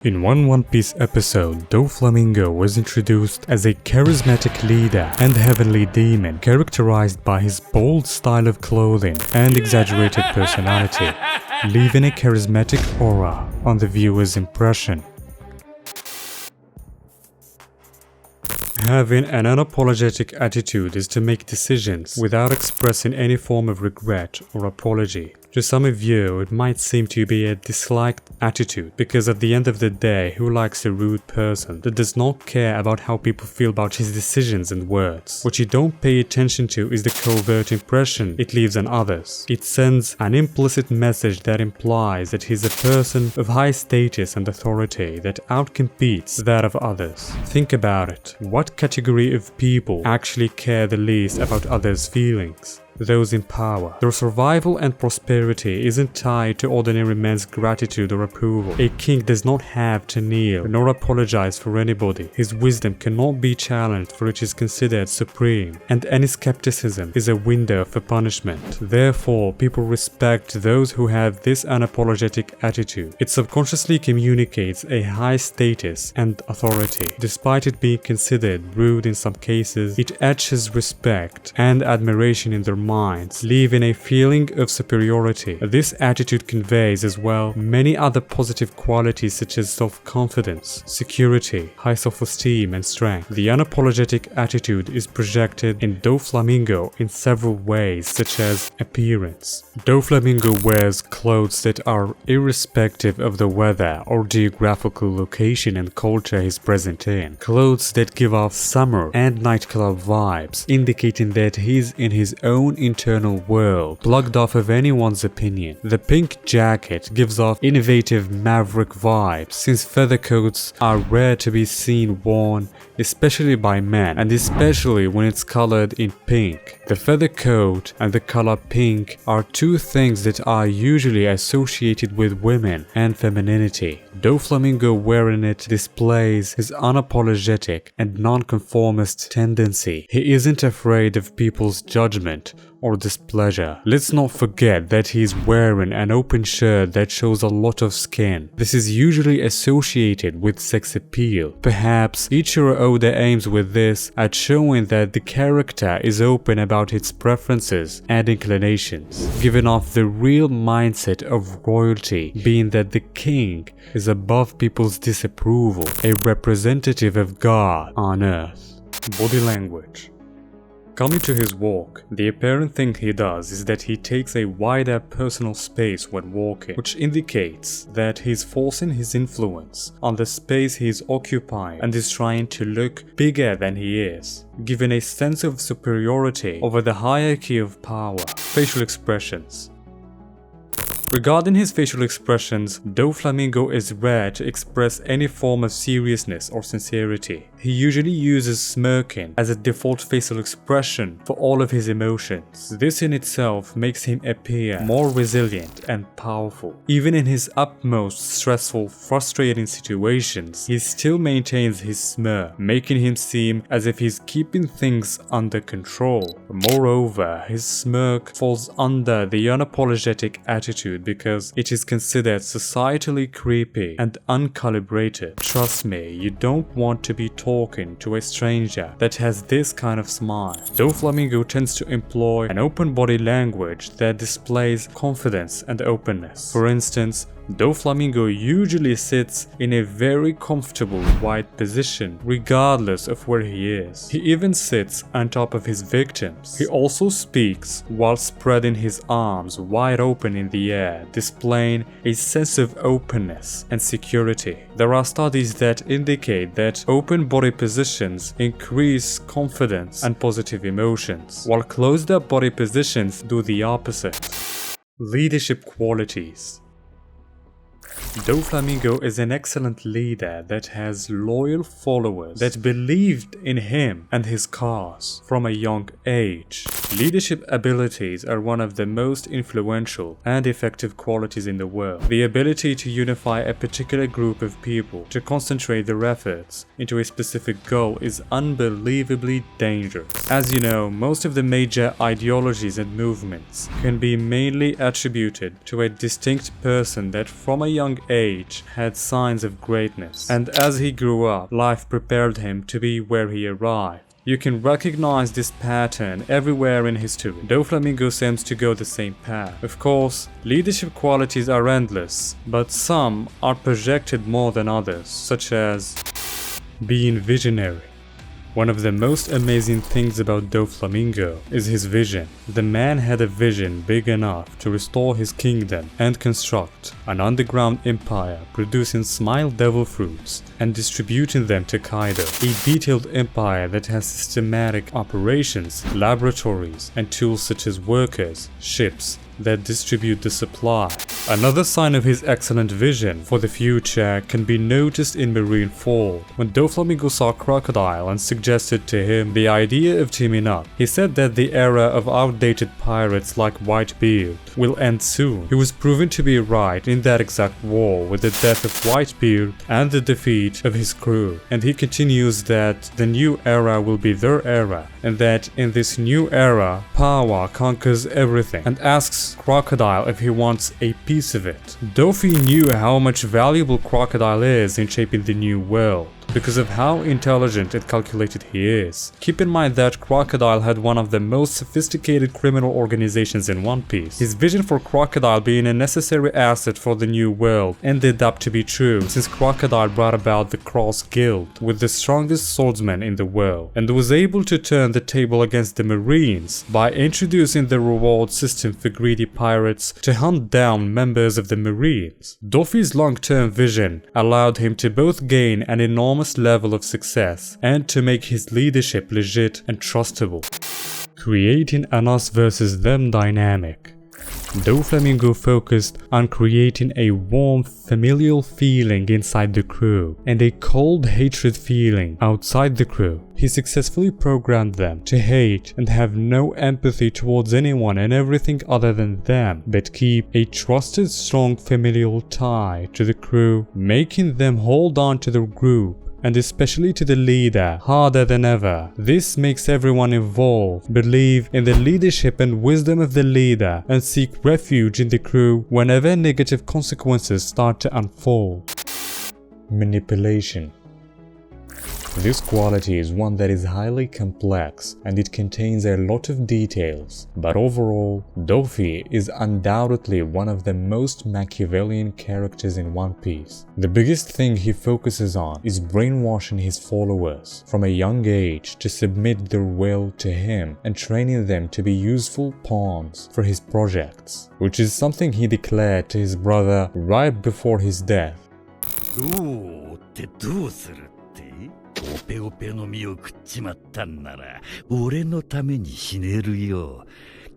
In one One Piece episode, Doflamingo was introduced as a charismatic leader and heavenly demon characterized by his bold style of clothing and exaggerated personality, leaving a charismatic aura on the viewer's impression. Having an unapologetic attitude is to make decisions without expressing any form of regret or apology. To some of you, it might seem to be a disliked attitude, because at the end of the day, who likes a rude person that does not care about how people feel about his decisions and words? What you don't pay attention to is the covert impression it leaves on others. It sends an implicit message that implies that he's a person of high status and authority that outcompetes that of others. Think about it. What category of people actually care the least about others' feelings? Those in power. Their survival and prosperity isn't tied to ordinary men's gratitude or approval. A king does not have to kneel nor apologize for anybody. His wisdom cannot be challenged, for it is considered supreme, and any skepticism is a window for punishment. Therefore, people respect those who have this unapologetic attitude. It subconsciously communicates a high status and authority. Despite it being considered rude in some cases, it etches respect and admiration in their minds, leaving a feeling of superiority. This attitude conveys as well many other positive qualities such as self-confidence, security, high self-esteem and strength. The unapologetic attitude is projected in Doflamingo in several ways, such as appearance. Doflamingo wears clothes that are irrespective of the weather or geographical location and culture he's present in. Clothes that give off summer and nightclub vibes, indicating that he's in his own internal world, plugged off of anyone's opinion. The pink jacket gives off innovative maverick vibes, since feather coats are rare to be seen worn, especially by men, and especially when it's colored in pink. The feather coat and the color pink are two things that are usually associated with women and femininity. Doflamingo wearing it displays his unapologetic and nonconformist tendency. He isn't afraid of people's judgment or displeasure. Let's not forget that he's wearing an open shirt that shows a lot of skin. This is usually associated with sex appeal. Perhaps Ichiro Oda aims with this at showing that the character is open about its preferences and inclinations, giving off the real mindset of royalty, being that the king is above people's disapproval, a representative of God on earth. Body language. Coming to his walk, the apparent thing he does is that he takes a wider personal space when walking, which indicates that he's forcing his influence on the space he is occupying and is trying to look bigger than he is, giving a sense of superiority over the hierarchy of power. Facial expressions. Regarding his facial expressions, Doflamingo is rare to express any form of seriousness or sincerity. He usually uses smirking as a default facial expression for all of his emotions. This in itself makes him appear more resilient and powerful. Even in his utmost stressful, frustrating situations, he still maintains his smirk, making him seem as if he's keeping things under control. Moreover, his smirk falls under the unapologetic attitude because it is considered societally creepy and uncalibrated. Trust me, you don't want to be talking to a stranger that has this kind of smile. Doflamingo tends to employ an open body language that displays confidence and openness. For instance, Doflamingo usually sits in a very comfortable wide position regardless of where he is. He even sits on top of his victims. He also speaks while spreading his arms wide open in the air, displaying a sense of openness and security. There are studies that indicate that open body positions increase confidence and positive emotions, while closed up body positions do the opposite. Leadership qualities. Doflamingo is an excellent leader that has loyal followers that believed in him and his cause from a young age. Leadership abilities are one of the most influential and effective qualities in the world. The ability to unify a particular group of people to concentrate their efforts into a specific goal is unbelievably dangerous. As you know, most of the major ideologies and movements can be mainly attributed to a distinct person that from a young young age had signs of greatness, and as he grew up, life prepared him to be where he arrived. You can recognize this pattern everywhere in history. Doflamingo seems to go the same path. Of course, leadership qualities are endless, but some are projected more than others, such as being visionary. One of the most amazing things about Doflamingo is his vision. The man had a vision big enough to restore his kingdom and construct an underground empire producing smile devil fruits and distributing them to Kaido. A detailed empire that has systematic operations, laboratories, and tools such as workers, ships, that distribute the supply. Another sign of his excellent vision for the future can be noticed in Marineford. When Doflamingo saw Crocodile and suggested to him the idea of teaming up, he said that the era of outdated pirates like Whitebeard will end soon. He was proven to be right in that exact war with the death of Whitebeard and the defeat of his crew. And he continues that the new era will be their era, and that in this new era, power conquers everything, and asks Crocodile if he wants a piece of it. Dofi knew how much valuable Crocodile is in shaping the new world, because of how intelligent and calculated he is. Keep in mind that Crocodile had one of the most sophisticated criminal organizations in One Piece. His vision for Crocodile being a necessary asset for the new world ended up to be true, since Crocodile brought about the Cross Guild with the strongest swordsmen in the world, and was able to turn the table against the Marines by introducing the reward system for greedy pirates to hunt down members of the Marines. Dofi's long-term vision allowed him to both gain an enormous level of success and to make his leadership legit and trustable, creating an us versus them dynamic. Doflamingo focused on creating a warm, familial feeling inside the crew and a cold hatred feeling outside the crew. He successfully programmed them to hate and have no empathy towards anyone and everything other than them, but keep a trusted, strong familial tie to the crew, making them hold on to the group and especially to the leader harder than ever. This makes everyone involved believe in the leadership and wisdom of the leader and seek refuge in the crew whenever negative consequences start to unfold. Manipulation. This quality is one that is highly complex and it contains a lot of details, but overall, Dofi is undoubtedly one of the most Machiavellian characters in One Piece. The biggest thing he focuses on is brainwashing his followers from a young age to submit their will to him and training them to be useful pawns for his projects, which is something he declared to his brother right before his death. オペオペの実を食っちまったんなら俺のために死ねるよ。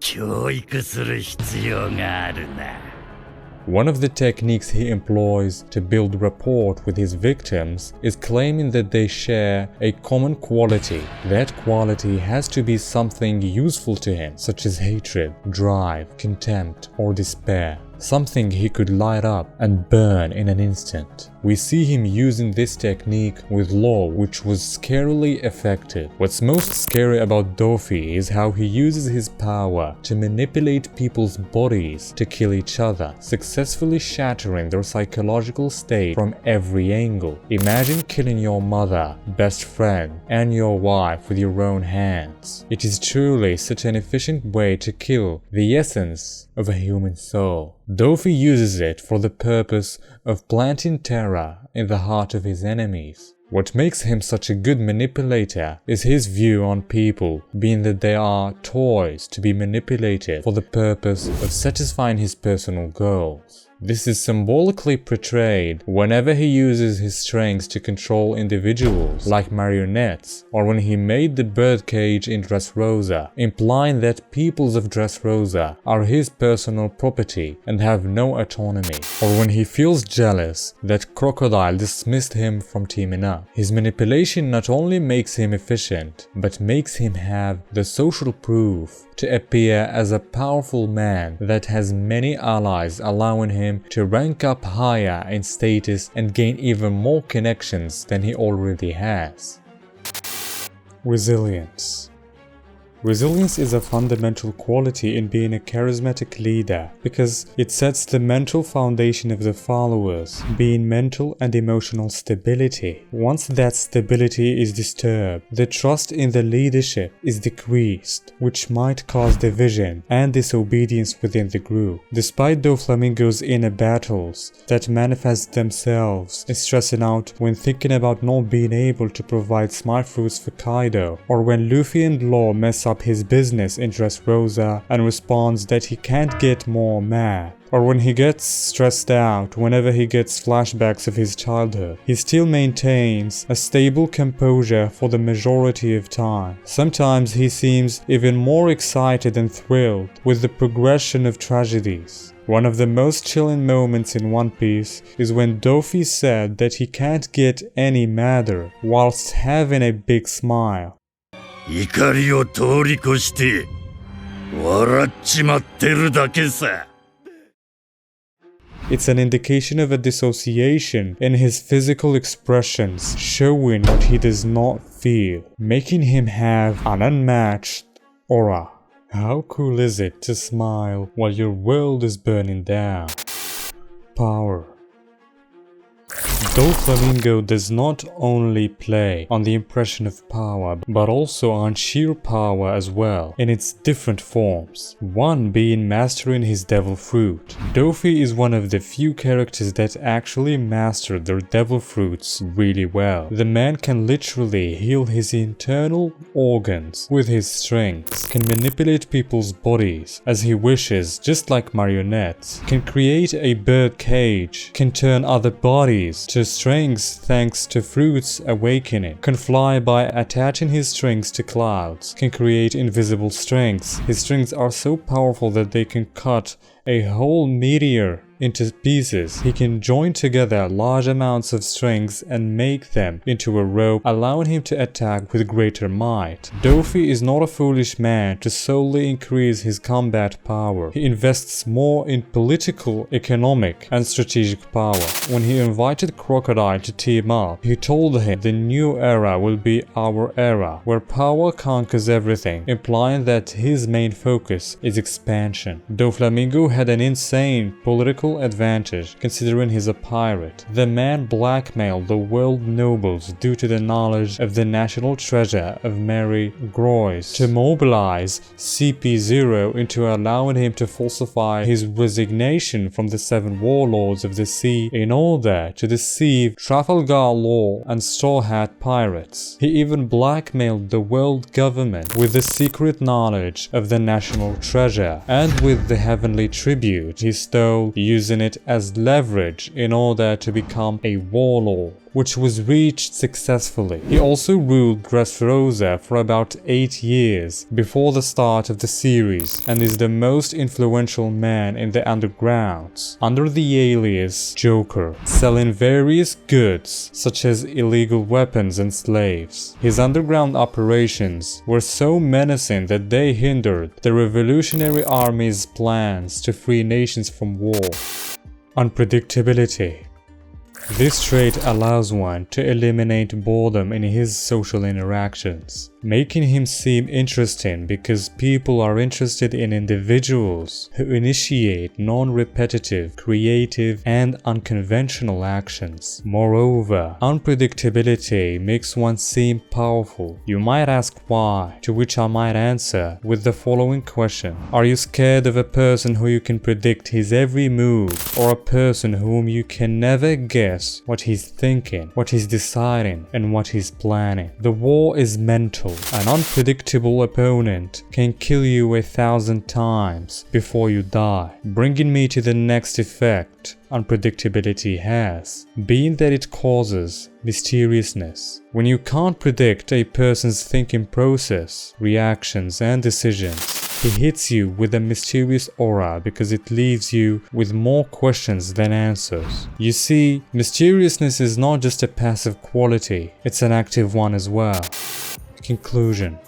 教育する必要があるな。 One of the techniques he employs to build rapport with his victims is claiming that they share a common quality. That quality has to be something useful to him, such as hatred, drive, contempt, or despair. Something he could light up and burn in an instant. We see him using this technique with Law, which was scarily effective. What's most scary about Dofi is how he uses his power to manipulate people's bodies to kill each other, successfully shattering their psychological state from every angle. Imagine killing your mother, best friend, and your wife with your own hands. It is truly such an efficient way to kill the essence of a human soul. Dofi uses it for the purpose of planting terror in the heart of his enemies. What makes him such a good manipulator is his view on people, being that they are toys to be manipulated for the purpose of satisfying his personal goals. This is symbolically portrayed whenever he uses his strength to control individuals like marionettes, or when he made the birdcage in Dressrosa, implying that peoples of Dressrosa are his personal property and have no autonomy, or when he feels jealous that Crocodile dismissed him from teaming up. His manipulation not only makes him efficient, but makes him have the social proof to appear as a powerful man that has many allies, allowing him to rank up higher in status and gain even more connections than he already has. Resilience. Resilience is a fundamental quality in being a charismatic leader because it sets the mental foundation of the followers, being mental and emotional stability. Once that stability is disturbed, the trust in the leadership is decreased, which might cause division and disobedience within the group. Despite Doflamingo's inner battles that manifest themselves as stressing out when thinking about not being able to provide smart fruits for Kaido, or when Luffy and Law mess up his business in Dressrosa and responds that he can't get more mad, or when he gets stressed out whenever he gets flashbacks of his childhood, he still maintains a stable composure for the majority of time. Sometimes he seems even more excited and thrilled with the progression of tragedies. One of the most chilling moments in One Piece is when Doffy said that he can't get any madder whilst having a big smile. 怒りを通り越して笑っちまってるだけさ。 It's an indication of a dissociation in his physical expressions, showing what he does not feel, making him have an unmatched aura. How cool is it to smile while your world is burning down? Power. Doflamingo does not only play on the impression of power, but also on sheer power as well, in its different forms. One being mastering his devil fruit. Doffy is one of the few characters that actually master their devil fruits really well. The man can literally heal his internal organs with his strength, can manipulate people's bodies as he wishes, just like marionettes, can create a bird cage, can turn other bodies to strings thanks to fruits awakening, can fly by attaching his strings to clouds, can create invisible strings. His strings are so powerful that they can cut a whole meteor into pieces. He can join together large amounts of strings and make them into a rope, allowing him to attack with greater might. Doffy is not a foolish man to solely increase his combat power. He invests more in political, economic, and strategic power. When he invited Crocodile to team up, he told him the new era will be our era, where power conquers everything, implying that his main focus is expansion. Doflamingo had an insane political advantage considering he's a pirate. The man blackmailed the world nobles due to the knowledge of the national treasure of Mary Groys to mobilize CP0 into allowing him to falsify his resignation from the 7 warlords of the sea in order to deceive Trafalgar Law and Straw Hat pirates. He even blackmailed the world government with the secret knowledge of the national treasure and with the heavenly tribute he stole, using it as leverage in order to become a warlord, which was reached successfully. He also ruled Dressrosa for about 8 years before the start of the series and is the most influential man in the undergrounds, under the alias Joker, selling various goods such as illegal weapons and slaves. His underground operations were so menacing that they hindered the Revolutionary Army's plans to free nations from war. Unpredictability. This trait allows one to eliminate boredom in his social interactions, making him seem interesting because people are interested in individuals who initiate non-repetitive, creative, and unconventional actions. Moreover, unpredictability makes one seem powerful. You might ask why, to which I might answer with the following question. Are you scared of a person who you can predict his every move, or a person whom you can never guess what he's thinking, what he's deciding, and what he's planning? The war is mental. An unpredictable opponent can kill you 1,000 times before you die, bringing me to the next effect unpredictability has, being that it causes mysteriousness. When you can't predict a person's thinking process, reactions, and decisions, he hits you with a mysterious aura because it leaves you with more questions than answers. You see, mysteriousness is not just a passive quality, it's an active one as well. Conclusion.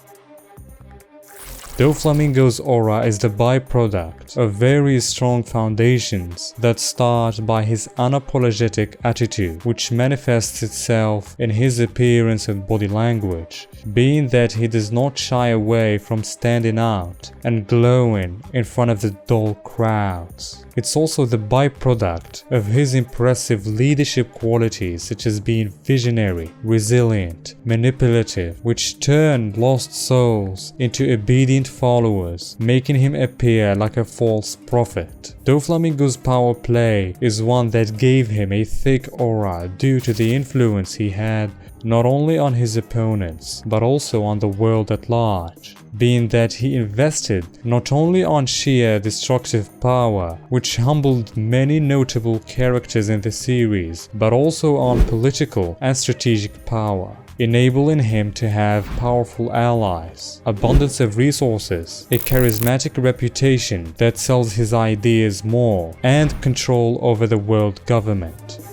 Doflamingo's aura is the byproduct of very strong foundations that start by his unapologetic attitude, which manifests itself in his appearance and body language, being that he does not shy away from standing out and glowing in front of the dull crowds. It's also the byproduct of his impressive leadership qualities such as being visionary, resilient, manipulative, which turn lost souls into obedient followers, making him appear like a false prophet. Doflamingo's power play is one that gave him a thick aura due to the influence he had not only on his opponents, but also on the world at large, being that he invested not only on sheer destructive power, which humbled many notable characters in the series, but also on political and strategic power, enabling him to have powerful allies, abundance of resources, a charismatic reputation that sells his ideas more, and control over the world government.